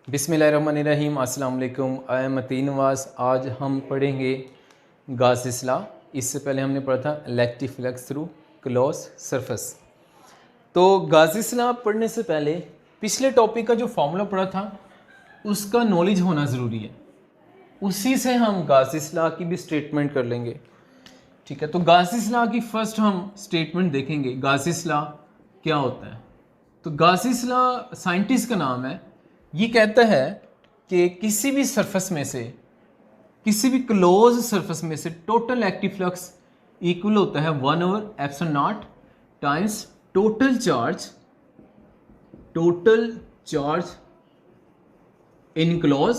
बिस्मिल्लाहिर्रहमानिर्रहीम। अस्सलाम वालेकुम। आई एम मतीन नवाज़। आज हम पढ़ेंगे गासिस लॉ। इससे पहले हमने पढ़ा था electric flux through close surface. तो गासिस लॉ पढ़ने से पहले पिछले टॉपिक का जो फॉर्मूला पढ़ा था उसका नॉलेज होना ज़रूरी है। उसी से हम गासिस लॉ की भी स्टेटमेंट कर लेंगे। ठीक है, तो गासिस लॉ की फर्स्ट हम स्टेटमेंट देखेंगे। गासिस लॉ क्या होता है? तो गासिस लॉ साइंटिस्ट का नाम है। ये कहता है कि किसी भी सरफेस में से, किसी भी क्लोज सरफेस में से टोटल एक्टिव फ्लक्स इक्वल होता है 1/ε0 times total charge enclose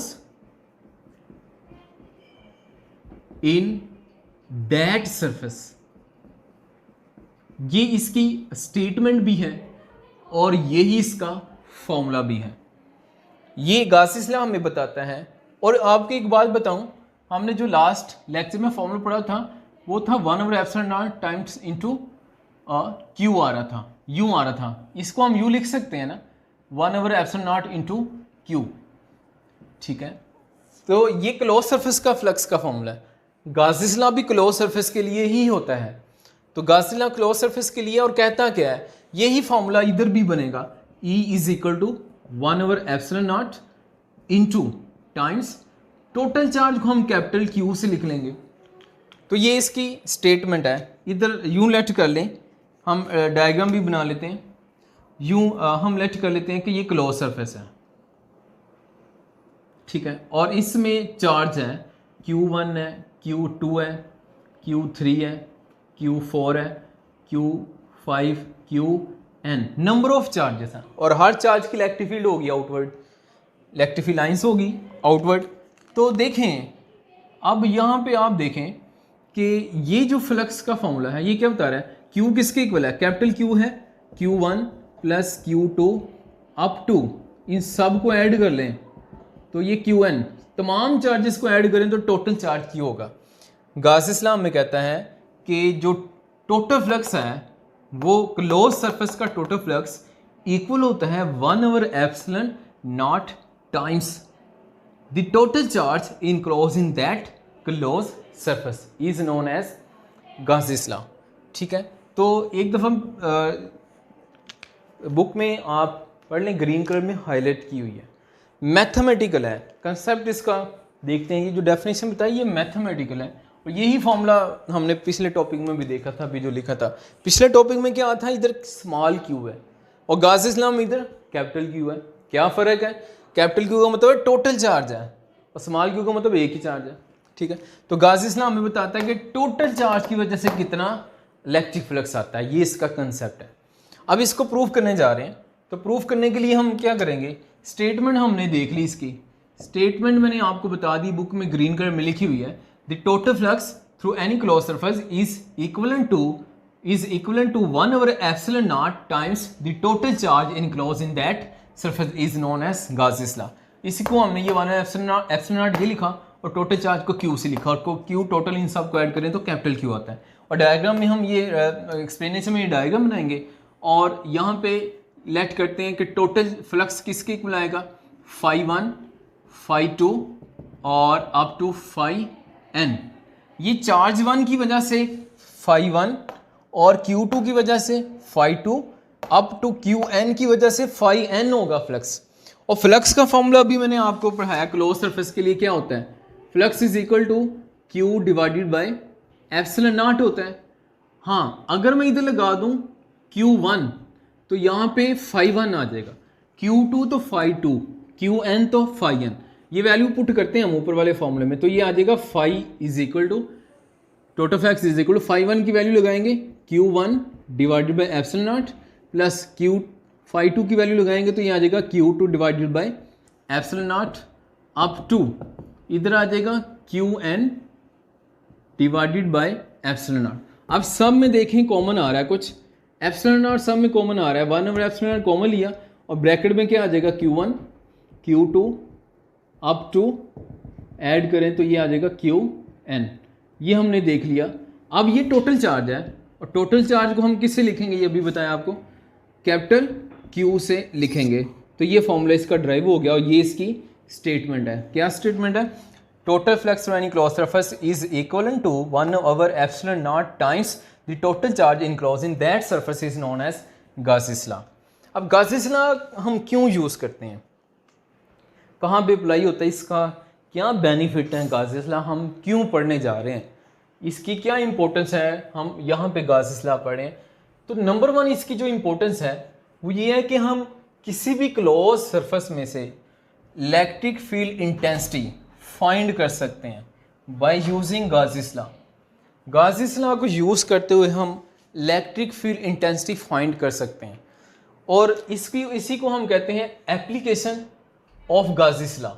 in that surface. ये इसकी स्टेटमेंट भी है और यही इसका फॉर्मूला भी है। ये गासिस लॉ हमें बताता है। और आपको एक बात बताऊं, हमने जो लास्ट लेक्चर में फॉर्मूला पढ़ा था वो था 1/ε0 टाइम्स इंटू क्यू आ रहा था, यू आ रहा था। इसको हम यू लिख सकते हैं ना, 1/ε0 इंटू क्यू। ठीक है, तो ये क्लोज सरफेस का फ्लक्स का फॉर्मूला है। गासिस लॉ भी क्लोज सरफेस के लिए ही होता है। तो गासिस लॉ क्लोज सरफेस के लिए, और कहता क्या है, यही फॉर्मूला इधर भी बनेगा। E is equal to 1/ε0 into times total charge को हम कैपिटल Q से लिख लेंगे। तो ये इसकी स्टेटमेंट है। इधर यूं लेट कर लें, हम डायग्राम भी बना लेते हैं। यूं हम लेट कर लेते हैं कि ये क्लोज सरफेस है। ठीक है, और इसमें चार्ज है Q1 है, Q2 है, Q3 है, Q4 है, Q5, Qn, number of charges हैं। और हर चार्ज की इलेक्ट्रिक फील्ड होगी आउटवर्ड, इलेक्ट्रिक फील्ड लाइंस होगी आउटवर्ड। तो देखें, अब यहाँ पे आप देखें कि ये जो फ्लक्स का फॉर्मूला है ये क्या बता रहा है, Q किसके इक्वल है, कैपिटल Q है, Q1 plus Q2 up to, इन सब को ऐड कर लें तो ये Qn, तमाम चार्जेस को ऐड करें तो टोटल चार्ज Q होगा। गासिस लॉ में कहता है कि जो टोटल फ्लक्स है वो क्लोज सरफेस का टोटल फ्लक्स इक्वल होता है 1/ε0 times the total charge enclose in that close surface is known as Gauss's law. ठीक है, तो एक दफ़ा बुक में आप पढ़ लें, ग्रीन कलर में हाईलाइट की हुई है। मैथमेटिकल है कंसेप्ट इसका। देखते हैं, ये जो डेफिनेशन बताई ये मैथमेटिकल है। और यही फॉर्मूला हमने पिछले टॉपिक में भी देखा था, अभी जो लिखा था पिछले टॉपिक में क्या था, इधर स्मॉल क्यू है और गासिस लॉ में इधर कैपिटल क्यू है। क्या फ़र्क है, कैपिटल क्यू का मतलब टोटल चार्ज है और स्मॉल क्यू का मतलब एक ही चार्ज है। ठीक है, तो गासिस लॉ हमें बताता है कि टोटल चार्ज की वजह से कितना इलेक्ट्रिक फ्लक्स आता है। ये इसका कंसेप्ट है। अब इसको प्रूव करने जा रहे हैं। तो प्रूव करने के लिए हम क्या करेंगे, स्टेटमेंट हमने देख ली। इसकी स्टेटमेंट मैंने आपको बता दी, बुक में ग्रीन कलर में लिखी हुई है। The total flux through any closed surface is equivalent to 1/ε0 times the total charge enclosed in that surface is known as Gauss's law। इसी को हमने ये 1/ε0 ये लिखा और टोटल चार्ज को Q से लिखा, और Q टोटल इन सब को ऐड करें तो कैपिटल Q आता है। और डायग्राम में हम ये एक्सप्लेनेशन में ये डायग्राम बनाएंगे और यहाँ पे लेट करते हैं कि टोटल फ्लक्स किसके इक्वल आएगा, φ1, φ2 और अप टू φn। ये चार्ज 1 की वजह से φ1 और Q2 की वजह से φ2 अप टू Qn की वजह से φn होगा फ्लक्स। और फ्लक्स का फॉर्मूला भी मैंने आपको पढ़ाया, क्लोज सरफेस के लिए क्या होता है, flux is equal to Q divided by ε0 होता है। हाँ, अगर मैं इधर लगा दूं Q1 तो यहाँ पे φ1 आ जाएगा, Q2 तो φ2, Qn तो φn। ये वैल्यू पुट करते हैं हम ऊपर वाले फॉर्मूले में, तो ये आ जाएगा φ is equal to total flux is equal to φ1 की वैल्यू लगाएंगे Q1 डिवाइडेड बाय ε0 प्लस φ2 की वैल्यू लगाएंगे तो ये आ जाएगा Q2 divided by ε0 up to इधर आ जाएगा Qn डिवाइडेड बाय ε0। अब सब में देखें कॉमन आ रहा है कुछ, ε0 सब में कॉमन आ रहा है, 1/ε0 कॉमन लिया और ब्रैकेट में क्या आ जाएगा, Q1 Q2 up to add करें तो ये आ जाएगा Qn। ये हमने देख लिया। अब ये टोटल चार्ज है और टोटल चार्ज को हम किससे लिखेंगे, ये अभी बताया आपको, कैपिटल Q से लिखेंगे। तो ये फॉर्मूला इसका ड्राइव हो गया और ये इसकी स्टेटमेंट है। क्या स्टेटमेंट है? Total flux of any closed surface is equal to 1/ε0 times the total charge enclose in that surface is known as Gauss's law. अब गाउसियस लॉ हम क्यों यूज़ करते हैं, कहाँ पे अप्लाई होता है, इसका क्या बेनिफिट है, गाउसियस लॉ हम क्यों पढ़ने जा रहे हैं, इसकी क्या इंपॉर्टेंस है, हम यहाँ पे गाउसियस लॉ पढ़ें। तो नंबर 1 इसकी जो इंपॉर्टेंस है वो ये है कि हम किसी भी क्लोज सरफेस में से इलेक्ट्रिक फील्ड इंटेंसिटी फाइंड कर सकते हैं बाय यूजिंग गाउसियस लॉ। गाउसियस लॉ को यूज़ करते हुए हम इलेक्ट्रिक फील्ड इंटेंसिटी फाइंड कर सकते हैं और इसी को हम कहते हैं application of Gauss's law.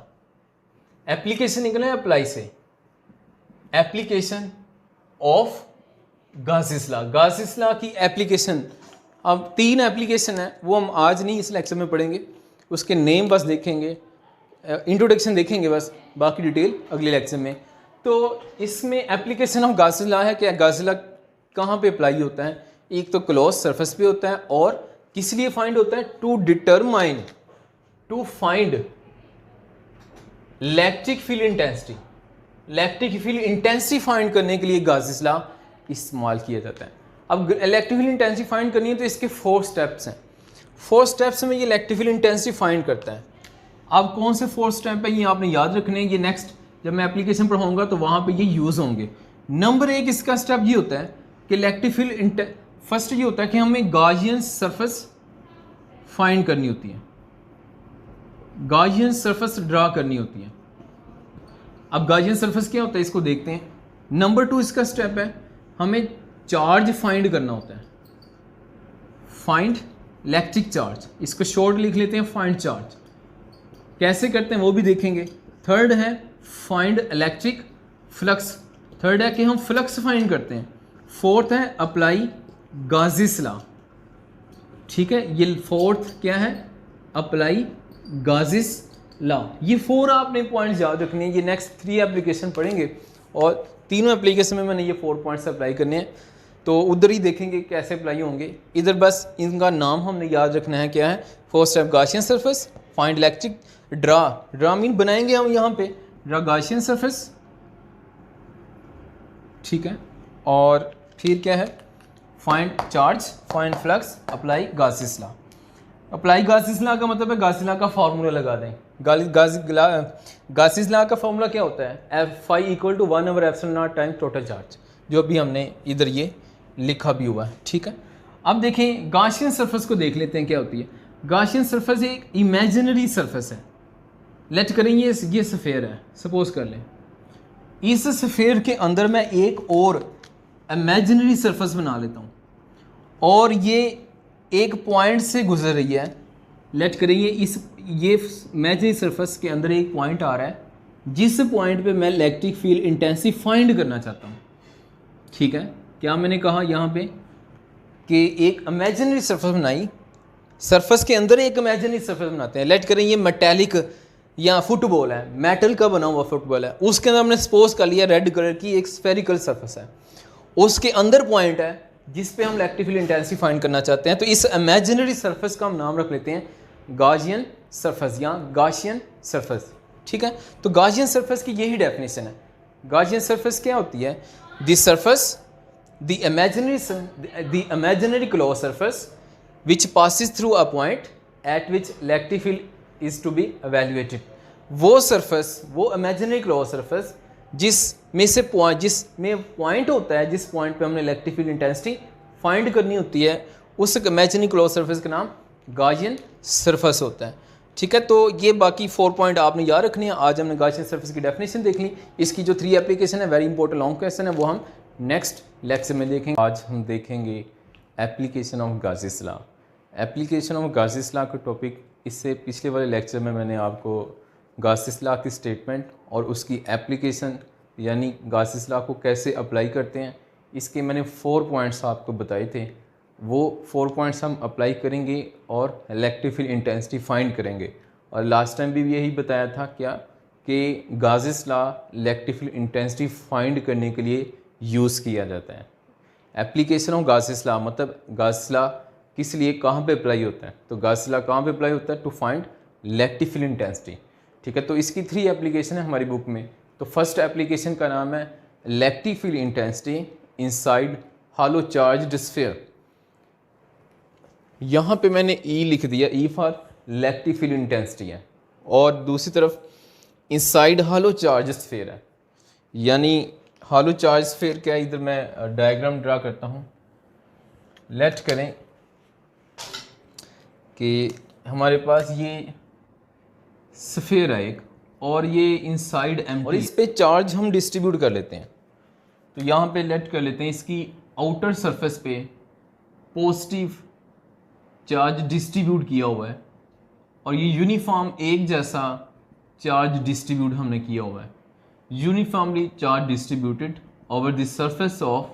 Application निकला है अप्लाई से, application of Gauss's law. गाउसियस law की एप्लीकेशन, अब 3 एप्लीकेशन है, वो हम आज नहीं इस लेक्चर में पढ़ेंगे, उसके नेम बस देखेंगे, इंट्रोडक्शन देखेंगे बस, बाकी डिटेल अगले लेक्चर में। तो इसमें एप्लीकेशन ऑफ गाउसियस लॉ है कि गाउसियस लॉ कहाँ पे अप्लाई होता है, एक तो क्लोज सरफेस पे होता है और किस लिए फाइंड होता है, to find electric field intensity. Electric field intensity find करने के लिए गाउसियस लॉ इस्तेमाल किया जाता है। अब इलेक्ट्रिक फील्ड इंटेंसिटी फाइंड करनी है तो इसके 4 स्टेप्स हैं। 4 स्टेप्स में ये इलेक्ट्रिक फील्ड इंटेंसिटी फाइंड करता है। अब कौन से 4 स्टेप है ये आपने याद रखने हैं, ये नेक्स्ट जब मैं एप्लीकेशन पढ़ाऊंगा तो वहाँ पे ये यूज़ होंगे। नंबर 1 इसका स्टेप ये होता है कि इलेक्ट्रिक फील्ड फर्स्ट ये होता है कि हमें गॉसियन सरफेस फाइंड करनी होती है, गॉसियन सरफेस ड्रा करनी होती है। अब गॉसियन सरफेस क्या होता है इसको देखते हैं। नंबर 2 इसका स्टेप है हमें चार्ज फाइंड करना होता है, फाइंड इलेक्ट्रिक चार्ज, इसको शॉर्ट लिख लेते हैं फाइंड चार्ज। कैसे करते हैं वो भी देखेंगे। थर्ड है फाइंड इलेक्ट्रिक फ्लक्स, थर्ड है कि हम फ्लक्स फाइंड करते हैं। फोर्थ है अप्लाई गाउसियस लॉ, ठीक है, ये फोर्थ क्या है, अप्लाई गाउसियस लॉ। ये 4 आपने पॉइंट्स याद रखने हैं। ये नेक्स्ट 3 एप्लीकेशन पढ़ेंगे और तीनों एप्लीकेशन में मैंने ये 4 पॉइंट्स अप्लाई करने हैं, तो उधर ही देखेंगे कैसे अप्लाई होंगे। इधर बस इनका नाम हमने याद रखना है, क्या है, first step Gaussian surface, find electric, draw mean बनाएंगे हम यहाँ पे ड्रा गॉसियन सरफेस, ठीक है, और फिर क्या है, find charge, find flux, apply Gauss's law. Apply Gauss's law का मतलब है गाउसियस लॉ का फार्मूला लगा दें। गाउसियस लॉ का फार्मूला क्या होता है, F equal to 1/ε0 times total charge, जो भी हमने इधर ये लिखा भी हुआ है, ठीक है। अब देखें गॉसियन सरफेस को देख लेते हैं क्या होती है। गॉसियन सरफेस एक इमेजिनरी सरफेस है। लेट करें ये सफ़ेयर है, सपोज कर लें इस सफ़ेयर के अंदर मैं एक और इमेजिनरी सरफेस बना लेता हूँ और ये एक पॉइंट से गुजर रही है। लेट करें ये इमेजिनरी सरफेस के अंदर एक पॉइंट आ रहा है जिस पॉइंट पे मैं इलेक्ट्रिक फील्ड इंटेंसिटी फाइंड करना चाहता हूँ, ठीक है। क्या मैंने कहा यहाँ पे कि एक इमेजिनरी सरफेस बनाई, सरफेस के अंदर एक इमेजिनरी सरफेस बनाते हैं। लेट करें ये मेटेलिक या फुटबॉल है, मेटल का बना हुआ फुटबॉल है, उसके अंदर हमने सपोज कर लिया रेड कलर की एक स्फेरिकल सरफेस है, उसके अंदर पॉइंट है जिस पे हम इलेक्ट्रिक फील्ड इंटेंसिटी फाइंड करना चाहते हैं। तो इस इमेजिनरी सरफेस का हम नाम रख लेते हैं गॉसियन सरफेस या गॉसियन सरफेस, ठीक है। तो गॉसियन सरफेस की यही डेफिनेशन है। गॉसियन सरफेस क्या होती है, the surface the imaginary closed surface which passes through a point at which electric field is to be evaluated। वो सरफेस, वो imaginary closed surface जिसमें पॉइंट होता है, जिस पॉइंट पे हमने इलेक्ट्रिक फील्ड इंटेंसिटी फाइंड करनी होती है, उस imaginary closed surface का नाम गॉसियन सरफेस होता है, ठीक है। तो ये बाकी 4 पॉइंट आपने याद रखने हैं। आज हमने गॉसियन सरफेस की डेफिनेशन देख ली। इसकी जो 3 एप्लीकेशन है, वेरी इंपॉर्टेंट लॉन्ग क्वेश्चन है, वो हम नेक्स्ट लेक्चर में देखेंगे। आज हम देखेंगे application of Gauss's law. Application of Gauss's law का टॉपिक, इससे पिछले वाले लेक्चर में मैंने आपको गाउसियस लॉ की स्टेटमेंट और उसकी एप्लीकेशन यानी गाउसियस लॉ को कैसे अप्लाई करते हैं, इसके मैंने 4 पॉइंट्स आपको बताए थे। वो 4 पॉइंट्स हम अप्लाई करेंगे और इलेक्ट्रिक फील्ड इंटेंसिटी फाइंड करेंगे। और लास्ट टाइम भी यही बताया था क्या कि Gauss's law electric field intensity find करने के लिए यूज़ किया जाता है। एप्लीकेशन ऑफ गाउसियस लॉ मतलब गाउसियस लॉ किस लिए, कहाँ पे अप्लाई होता है? तो गाउस लॉ कहाँ पे अप्लाई होता है? To find electric field intensity. ठीक है, तो इसकी 3 एप्लीकेशन है हमारी बुक में। तो फर्स्ट एप्लीकेशन का नाम है electric field intensity inside hollow charged sphere. यहाँ पे मैंने ई लिख दिया, E for electric field intensity है, और दूसरी तरफ इनसाइड हॉलो चार्ज स्फीयर है। यानी हॉलो चार्ज स्फीयर क्या है, इधर मैं डायग्राम ड्रा करता हूँ। लेट करें कि हमारे पास ये स्फीयर है एक, और ये इनसाइड एम्प्टी, और इस पे चार्ज हम डिस्ट्रीब्यूट कर लेते हैं। तो यहाँ पे लेट कर लेते हैं इसकी आउटर सरफेस पे पॉजिटिव चार्ज डिस्ट्रीब्यूट किया हुआ है, और ये यूनिफॉर्म एक जैसा चार्ज डिस्ट्रीब्यूट हमने किया हुआ है, uniformly charge distributed over the surface of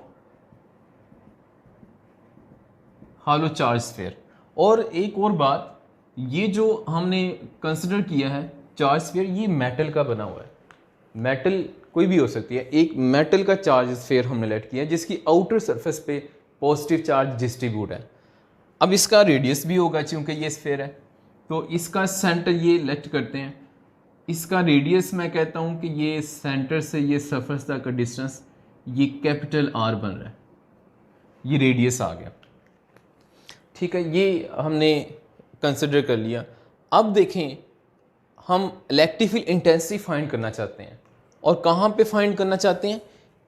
hollow charge sphere. और एक और बात, ये जो हमने कंसिडर किया है चार्ज स्फीयर, ये मेटल का बना हुआ है। मेटल कोई भी हो सकती है, एक मेटल का चार्ज स्फीयर हमने लेट किया है जिसकी आउटर सरफेस पे पॉजिटिव चार्ज डिस्ट्रीब्यूट है। अब इसका रेडियस भी होगा क्योंकि ये स्फीयर है, तो इसका सेंटर ये लेट करते हैं। इसका रेडियस मैं कहता हूँ कि ये सेंटर से ये सरफेस तक का डिस्टेंस, ये कैपिटल आर बन रहा है, ये रेडियस आ गया। ठीक है, ये हमने कंसिडर कर लिया। अब देखें, हम इलेक्ट्रिक फील्ड इंटेंसिटी फाइंड करना चाहते हैं, और कहाँ पे फाइंड करना चाहते हैं?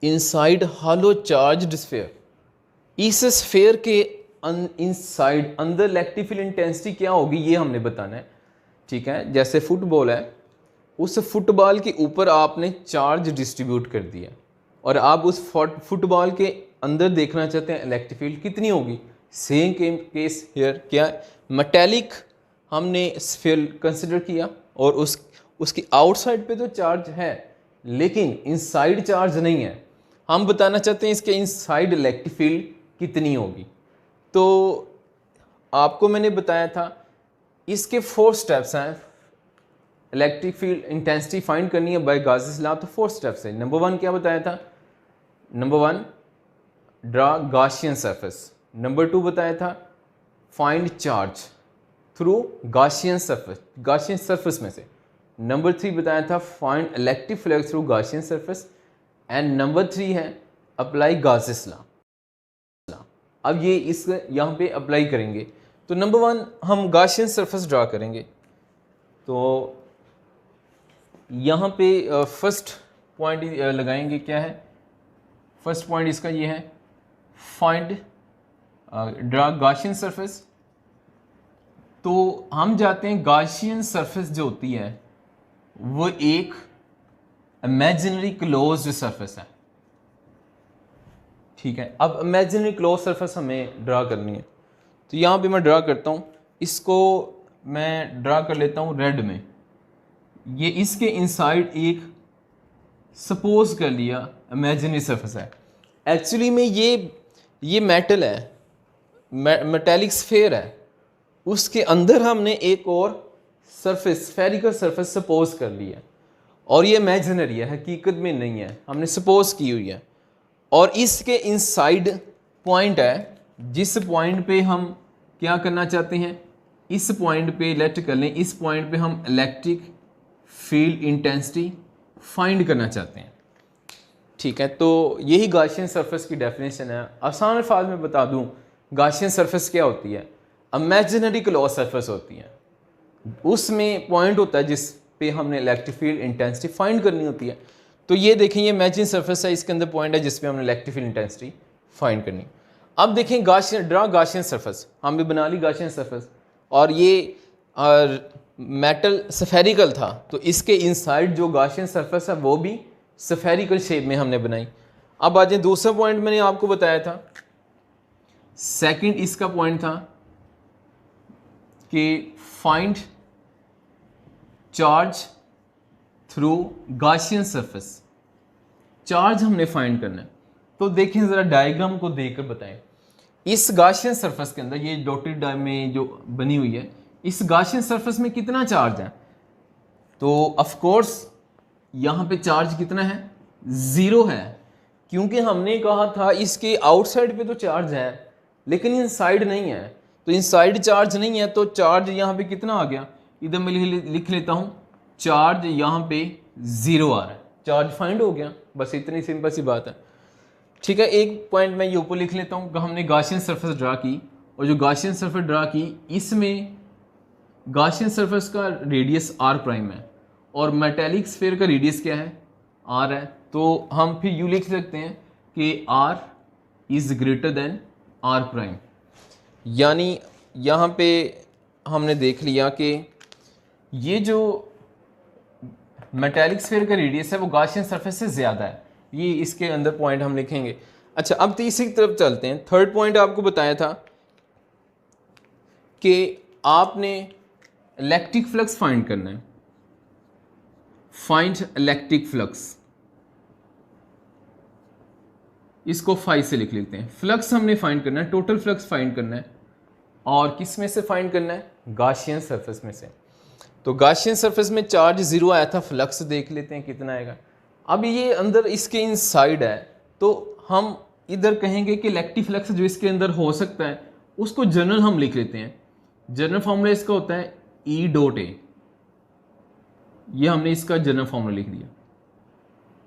Inside hollow charged sphere. इस स्फीयर के इनसाइड अंदर इलेक्ट्रिक फील्ड इंटेंसिटी क्या होगी ये हमने बताना है। ठीक है, जैसे फुटबॉल है, उस फुटबॉल के ऊपर आपने चार्ज डिस्ट्रीब्यूट कर दिया, और आप उस फुटबॉल के अंदर देखना चाहते हैं इलेक्ट्रिक फील्ड कितनी होगी। सेम केस हियर, क्या मेटेलिक हमने स्फीयर कंसिडर किया, और उसकी आउटसाइड पे तो चार्ज है लेकिन इनसाइड चार्ज नहीं है। हम बताना चाहते हैं इसके इनसाइड इलेक्ट्रिक फील्ड कितनी होगी। तो आपको मैंने बताया था इसके 4 स्टेप्स हैं। इलेक्ट्रिक फील्ड इंटेंसिटी फाइंड करनी है बाय गाउस लॉ, तो 4 स्टेप्स है। नंबर 1 क्या बताया था? Number 1 draw Gaussian surface. Number 2 बताया था find charge through Gaussian surface में से। नंबर 3 बताया था find electric flux through Gaussian surface, and number 3 है अप्लाई गाउस लॉ। अब ये इस यहाँ पे अप्लाई करेंगे। तो नंबर 1 हम गॉसियन सरफेस ड्रा करेंगे। तो यहाँ पे फर्स्ट पॉइंट लगाएंगे, क्या है फर्स्ट पॉइंट इसका? ये है फाइंड ड्रा गॉसियन सरफेस। तो हम जाते हैं, गॉसियन सरफेस जो होती है वो एक इमेजिनरी क्लोज्ड सरफेस है। ठीक है, अब इमेजिनरी क्लोज सरफेस हमें ड्रा करनी है। तो यहाँ पे मैं ड्रा करता हूँ, इसको मैं ड्रा कर लेता हूँ रेड में। ये इसके इनसाइड एक सपोज कर लिया इमेजिनरी सरफेस है। एक्चुअली में ये मेटल है, मेटेलिक स्फीयर है, उसके अंदर हमने एक और सरफेस, स्फेरिकल सरफेस सपोज कर लिया, और ये इमेजिनरी है, हकीकत में नहीं है, हमने सपोज की हुई है। और इसके इनसाइड पॉइंट है, जिस पॉइंट पे हम क्या करना चाहते हैं, इस पॉइंट पे लेट कर लें, इस पॉइंट पे हम इलेक्ट्रिक फील्ड इंटेंसिटी फाइंड करना चाहते हैं। ठीक है, तो यही गॉसियन सरफेस की डेफिनेशन है। आसान अल्फाज में बता दूं, गॉसियन सरफेस क्या होती है? इमेजिनरी क्लोज सरफेस होती है। उसमें पॉइंट होता है जिस पे हमने इलेक्ट्रिक फील्ड इंटेंसिटी फाइंड करनी होती है। तो ये देखें, ये इमेजिनरी सरफेस है, इसके अंदर पॉइंट है जिस पे हमने इलेक्ट्रिक फील्ड इंटेंसिटी फाइंड करनी। अब देखें गॉसियन, ड्रा गॉसियन सरफेस, हम भी बना ली गॉसियन सरफेस, और ये मेटल स्फेरिकल था, तो इसके इनसाइड जो गॉसियन सरफेस है वो भी स्फेरिकल शेप में हमने बनाई। अब आ जाए, दूसरा पॉइंट मैंने आपको बताया था, सेकंड इसका पॉइंट था कि find charge through Gaussian surface. Charge हमने फाइंड करना है। तो देखें ज़रा डायग्राम को देखकर बताएं। इस गॉसियन सरफेस के अंदर, ये डॉटेड में जो बनी हुई है, इस गॉसियन सरफेस में कितना चार्ज है? तो ऑफ कोर्स यहाँ पे चार्ज कितना है? 0 है, क्योंकि हमने कहा था इसके आउटसाइड पे तो चार्ज है लेकिन इनसाइड नहीं है। तो इनसाइड चार्ज नहीं है, तो चार्ज यहाँ पे कितना आ गया, इधर मैं लिख लेता हूँ चार्ज यहाँ पे 0 आ रहा है, चार्ज फाइंड हो गया। बस इतनी सिंपल सी बात है। ठीक है, एक पॉइंट मैं ये ऊपर लिख लेता हूँ, हमने गाशियन सरफेस ड्रा की, और जो गाशियन सरफेस ड्रा की इसमें गाशियन सरफेस का रेडियस r प्राइम है और मेटेलिक स्फीयर का रेडियस क्या है, r है। तो हम फिर यू लिख सकते हैं कि r is greater than r prime. यानी यहाँ पे हमने देख लिया कि ये जो मेटेलिक स्फीयर का रेडियस है वो गाशियन सरफेस से ज़्यादा है, ये इसके अंदर पॉइंट हम लिखेंगे। अच्छा, अब तीसरी तरफ चलते हैं। थर्ड पॉइंट आपको बताया था कि आपने इलेक्ट्रिक फ्लक्स फाइंड करना है, फाइंड इलेक्ट्रिक फ्लक्स, इसको फाइव से लिख लेते हैं। फ्लक्स हमने फाइंड करना है, टोटल फ्लक्स फाइंड करना है, और किस में से फाइंड करना है, गाशियन सरफेस में से। तो गाशियन सरफेस में चार्ज 0 आया था, फ्लक्स देख लेते हैं कितना आएगा। अब ये अंदर इसके इनसाइड है, तो हम इधर कहेंगे कि इलेक्ट्रिक फ्लक्स जो इसके अंदर हो सकता है उसको जनरल हम लिख लेते हैं। जनरल फार्मूला इसका होता है E डॉट ए, ये हमने इसका जनरल फार्मूला लिख दिया,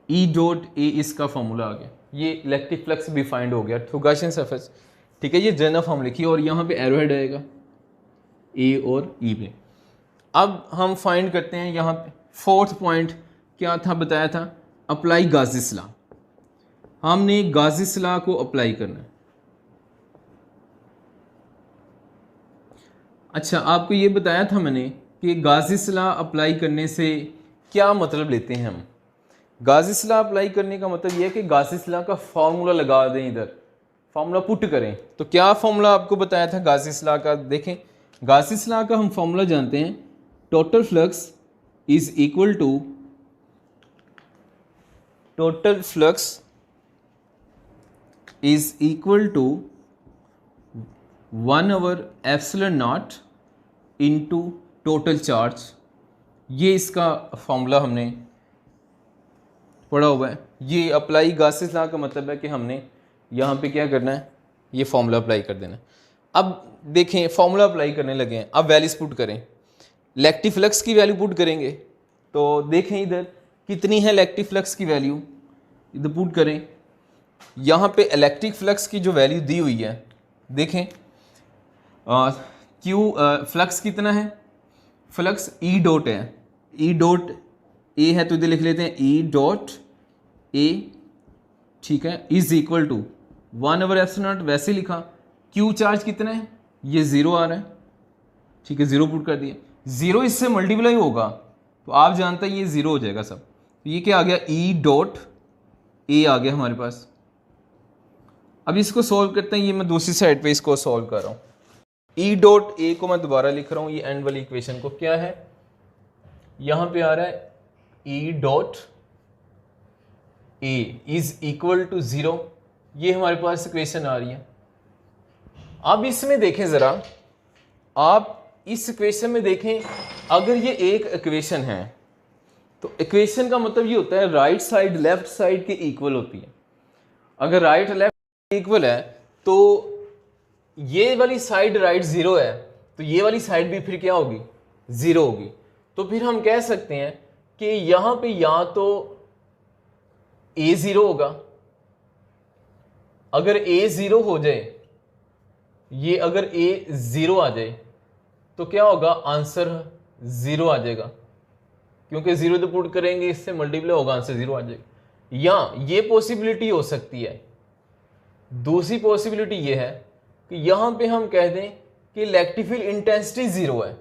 E डॉट ए इसका फार्मूला आ गया, ये इलेक्ट्रिक फ्लक्स भी फाइंड हो गया थ्रू गाशियन सरफेस। ठीक है, ये जनरल फार्मूला लिखिए, और यहाँ पे एरोहेड आएगा ए और ई पे। अब हम फाइंड करते हैं यहाँ पे फोर्थ पॉइंट क्या था, बताया था अप्लाई गाजिस लॉ। हमने गाजिस लॉ को अप्लाई करना है। अच्छा, आपको ये बताया था मैंने कि गाजिस लॉ अप्लाई करने से क्या मतलब लेते हैं हम। गाजिस लॉ अप्लाई करने का मतलब ये है कि गाजिस लॉ का फॉर्मूला लगा दें, इधर फॉर्मूला पुट करें। तो क्या फॉर्मूला आपको बताया था गाजिस लॉ का, देखें गाजिस लॉ का हम फॉर्मूला जानते हैं, total flux is equal to total flux is equal to 1/ε0 into total charge. ये इसका फॉर्मूला हमने पढ़ा हुआ है। ये अप्लाई गासिस लॉ का मतलब है कि हमने यहाँ पे क्या करना है, ये फॉर्मूला अप्लाई कर देना है। अब देखें फॉर्मूला अप्लाई करने लगे हैं, अब वैल्यूज पुट करें। इलेक्ट्रिक फ्लक्स की वैल्यू पुट करेंगे, तो देखें इधर कितनी है इलेक्ट्रिक फ्लक्स की वैल्यू, इधर पुट करें। यहाँ पे इलेक्ट्रिक फ्लक्स की जो वैल्यू दी हुई है, देखें क्यू फ्लक्स कितना है, फ्लक्स ई डॉट है, ई डॉट ए है, तो इधर लिख लेते हैं ई डॉट ए, ठीक है, इज इक्वल टू 1/ε0 वैसे लिखा। क्यू चार्ज कितना है, ये 0 आ रहा है, ठीक है, 0 पुट कर दिया। 0 इससे मल्टीप्लाई होगा तो आप जानते हैं ये 0 हो जाएगा सब। तो ये क्या आ गया, ई डॉट ए आ गया हमारे पास। अब इसको सॉल्व करते हैं, ये मैं दूसरी साइड पे इसको सॉल्व कर रहा हूँ। ई डॉट ए को मैं दोबारा लिख रहा हूँ, ये एंड वाली इक्वेशन को, क्या है यहाँ पे आ रहा है E dot A is equal to 0, ये हमारे पास इक्वेशन आ रही है। अब इसमें देखें ज़रा, आप इस इक्वेशन में देखें, अगर ये एक इक्वेशन है तो इक्वेशन का मतलब ये होता है राइट साइड लेफ्ट साइड के इक्वल होती है। अगर राइट लेफ्ट इक्वल है तो ये वाली साइड राइट 0 है, तो ये वाली साइड भी फिर क्या होगी, 0 होगी। तो फिर हम कह सकते हैं कि यहां पे या तो a 0 होगा, अगर a 0 हो जाए, ये अगर a 0 आ जाए तो क्या होगा, आंसर 0 आ जाएगा, क्योंकि 0 तो पुट करेंगे, इससे मल्टीप्लाई होगा, आंसर 0 आ जाएगा। या ये पॉसिबिलिटी हो सकती है, दूसरी पॉसिबिलिटी ये है कि यहां पे हम कह दें कि इलेक्ट्रिक फील्ड इंटेंसिटी 0 है।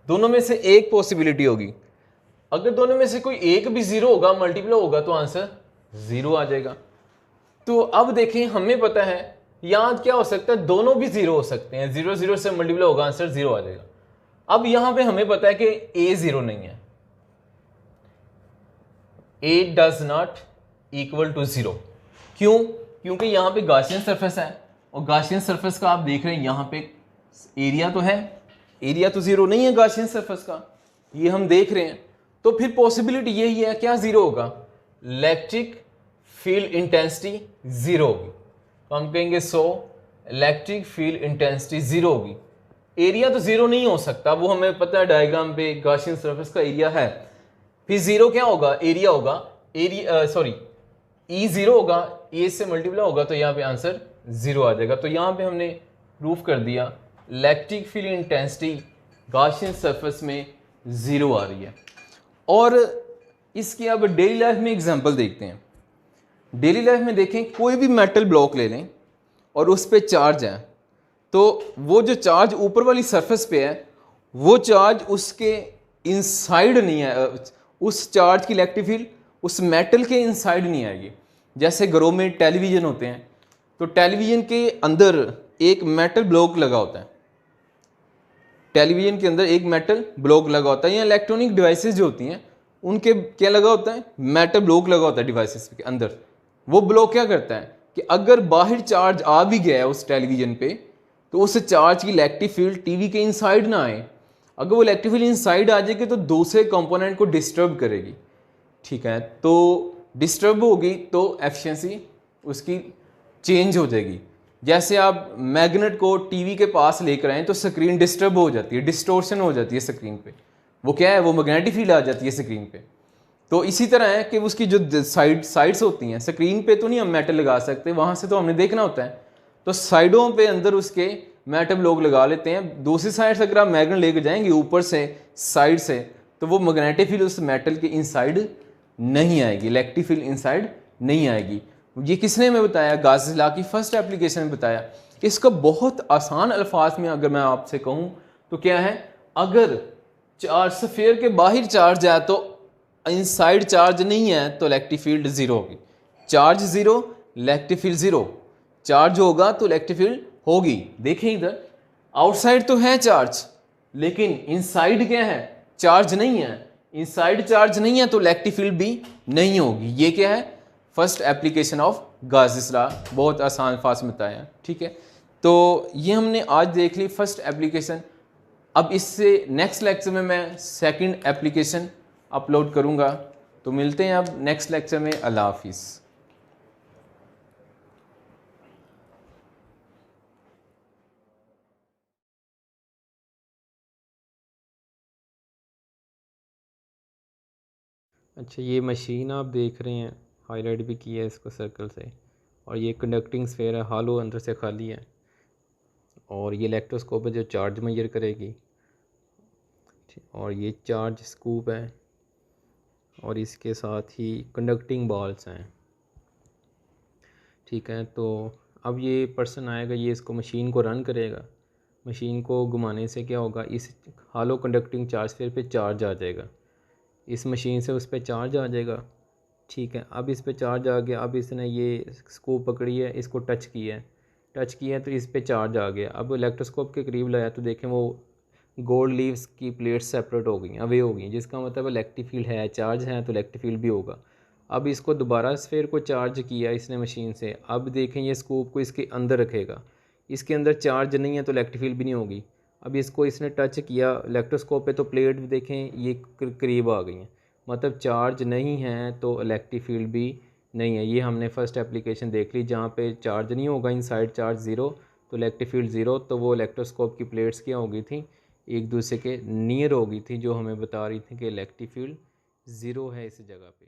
दोनों में से एक पॉसिबिलिटी होगी। अगर दोनों में से कोई एक भी 0 होगा, मल्टीप्लाई होगा, तो आंसर 0 आ जाएगा। तो अब देखें, हमें पता है यहां क्या हो सकता है, दोनों भी 0 हो सकते हैं, 0 0 से मल्टीप्लाई होगा, आंसर 0 आ जाएगा। अब यहां पे हमें पता है कि a 0 नहीं है, a does not equal to 0। क्यों? क्योंकि यहां पे गाशियन सरफेस है, और गाशियन सरफेस का आप देख रहे हैं यहां पे एरिया तो है, एरिया तो 0 नहीं है गाशियन सरफेस का, ये हम देख रहे हैं। तो फिर पॉसिबिलिटी यही है, क्या 0 होगा, इलेक्ट्रिक फील्ड इंटेंसिटी 0 होगी। तो हम कहेंगे so electric field intensity zero होगी। एरिया तो ज़ीरो नहीं हो सकता, वो हमें पता है डायग्राम पे गॉसियन सरफेस का एरिया है। फिर ज़ीरो क्या होगा, एरिया होगा, एरिया सॉरी ई ज़ीरो होगा, ए से मल्टीप्लाई होगा तो यहाँ पे आंसर ज़ीरो आ जाएगा। तो यहाँ पे हमने प्रूफ कर दिया electric field intensity Gaussian surface में ज़ीरो आ रही है। और इसकी अब डेली लाइफ में एग्जांपल देखते हैं। डेली लाइफ में देखें, कोई भी मेटल ब्लॉक ले लें और उस पर चार्ज है, तो वो जो चार्ज ऊपर वाली सरफेस पे है वो चार्ज उसके इनसाइड नहीं है, उस चार्ज की इलेक्ट्रिक फील्ड उस मेटल के इनसाइड नहीं आएगी। जैसे घरों में टेलीविज़न होते हैं, तो टेलीविज़न के अंदर एक मेटल ब्लॉक लगा होता है, टेलीविज़न के अंदर एक मेटल ब्लॉक लगा होता है, या इलेक्ट्रॉनिक डिवाइसेस जो होती हैं उनके क्या लगा होता है, मेटल ब्लॉक लगा होता है डिवाइसेस के अंदर। वो ब्लॉक क्या करता है कि अगर बाहर चार्ज आ भी गया है उस टेलीविज़न पे, तो उस चार्ज की इलेक्ट्रिक फील्ड टीवी के इनसाइड ना आए। अगर वो इलेक्ट्रिक फील्ड इनसाइड आ जाएगी तो दूसरे कंपोनेंट को डिस्टर्ब करेगी, ठीक है। तो डिस्टर्ब होगी तो एफिशिएंसी उसकी चेंज हो जाएगी। जैसे आप मैग्नेट को टीवी के पास लेकर आए तो स्क्रीन डिस्टर्ब हो जाती है, डिस्टोर्शन हो जाती है स्क्रीन पे, वो क्या है, वो मैग्नेटिक फील्ड आ जाती है स्क्रीन पे। तो इसी तरह है कि उसकी जो साइड्स होती हैं, स्क्रीन पे तो नहीं हम मेटल लगा सकते, वहाँ से तो हमने देखना होता है, तो साइडों पे अंदर उसके मेटल ब्लॉक लगा लेते हैं। दूसरी साइड से अगर आप मैग्नेट लेकर जाएंगे ऊपर से साइड से, तो वो मैग्नेटिक फील्ड उस मेटल के इनसाइड नहीं आएगी, इलेक्ट्रिक फील्ड इनसाइड नहीं आएगी। ये किसने हमें बताया, गाज़िस लॉ की फर्स्ट एप्लीकेशन में बताया। इसका बहुत आसान अल्फाज में अगर मैं आपसे कहूँ तो क्या है, अगर चार्ज स्फीयर के बाहर चार्ज है तो इनसाइड चार्ज नहीं है तो इलेक्ट्रिक फील्ड ज़ीरो होगी। Charge zero, electric field zero. Charge होगा तो इलेक्ट्रिक फील्ड होगी। देखें इधर, आउटसाइड तो है चार्ज, लेकिन इनसाइड क्या है, चार्ज नहीं है। इनसाइड चार्ज नहीं है तो इलेक्ट्रिक फील्ड भी नहीं होगी। ये क्या है, फर्स्ट एप्लीकेशन ऑफ गाज़िस लॉ। बहुत आसान फास में बताया, ठीक है। तो ये हमने आज देख ली फर्स्ट एप्लीकेशन। अब इससे नेक्स्ट लेक्चर में मैं सेकंड एप्लीकेशन अपलोड करूँगा। तो मिलते हैं अब नेक्स्ट लेक्चर में। अल्लाह हाफिज़। अच्छा, ये मशीन आप देख रहे हैं, हाईलाइट भी किया है इसको सर्कल से, और ये कंडक्टिंग स्फीयर है, हालो अंदर से खाली है, और ये इलेक्ट्रोस्कोप है जो चार्ज मेजर करेगी, और ये चार्ज स्कूप है, और इसके साथ ही कंडक्टिंग बॉल्स हैं, ठीक है। तो अब ये पर्सन आएगा, ये इसको मशीन को रन करेगा। मशीन को घुमाने से क्या होगा, इस हालो कंडक्टिंग चार्ज स्फीयर पे चार्ज आ जाएगा, इस मशीन से उस पर चार्ज आ जाएगा, ठीक है। अब इस पे चार्ज आ गया, अब इसने ये स्कूप पकड़ी है, इसको टच किया है तो इस पे चार्ज आ गया। अब इलेक्ट्रोस्कोप के करीब लाया तो देखें वो गोल्ड लीव्स की प्लेट्स सेपरेट हो गई, अवे हो गई, जिसका मतलब इलेक्ट्रिक फील्ड है, चार्ज है तो इलेक्ट्रिक फील्ड भी होगा। अब इसको दोबारा स्फीयर को चार्ज किया इसने मशीन से। अब देखें ये स्कूप को इसके अंदर रखेगा, इसके अंदर चार्ज नहीं है तो इलेक्ट्रिक फील्ड भी नहीं होगी। अब इसको इसने टच किया इलेक्ट्रोस्कोप पे तो प्लेट देखें ये करीब आ गई हैं, मतलब चार्ज नहीं है तो इलेक्ट्रिक फील्ड भी नहीं है। ये हमने फर्स्ट एप्लीकेशन देख ली, जहाँ पे चार्ज नहीं होगा, इनसाइड चार्ज ज़ीरो तो इलेक्ट्रिक फील्ड ज़ीरो। तो वो इलेक्ट्रोस्कोप की प्लेट्स क्या हो गई थी, एक दूसरे के नियर हो गई थी, जो हमें बता रही थी कि इलेक्ट्रिक फील्ड ज़ीरो है इस जगह पे।